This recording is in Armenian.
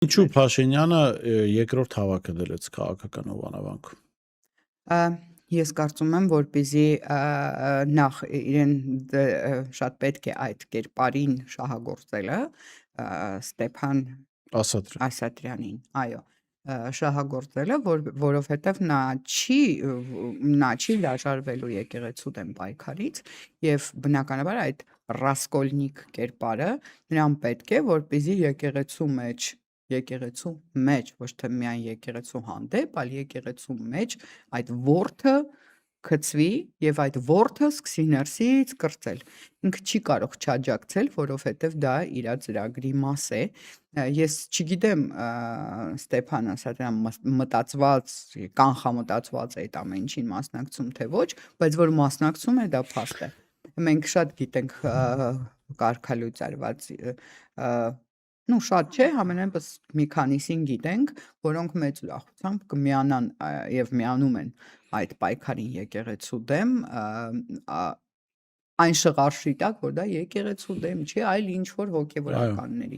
Ինչու Փաշինյանը երկրորդ հավաքը դրեց քաղաքական հովանավորանքում։ Ես կարծում եմ, որպեսզի նախ իրեն շատ պետք է այդ կերպարին շահագործելը Ստեփան Ասատրյանին, այո, շահագործելը, որովհետև նա չի լաժարվելու եկեղեցու դեմ պայքարից եւ բնականաբար այդ ռասկոլնիկ կերպարը նրան պետք է, որպեսզի եկեղեցու մեջ, ոչ թե միայն եկեղեցու հանդեպ, այլ եկեղեցու մեջ այդ որդը գծվի եւ այդ որդը սկսի ներսից կրծել։ Ինքը չի կարող չաջակցել, որովհետեւ դա իր ծրագրի մաս է։ Ես չգիտեմ Ստեփան Ասատրյան մտածված, կանխամտածված է այդ ամեն ինչին մասնակցում թե ոչ, բայց որ մասնակցում է, դա փաստ է։ Մենք շատ գիտենք կարգալույծ արված շատ չէ, համենայնպես մի քանիսին գիտենք, որոնք մեծ ուրախությամբ կմիանան եւ միանում են այդ պայքարին եկեղեցու դեմ, այն շղարշի տակ, որ դա եկեղեցու դեմ չի, այլ ինչ որ հոգեվորականների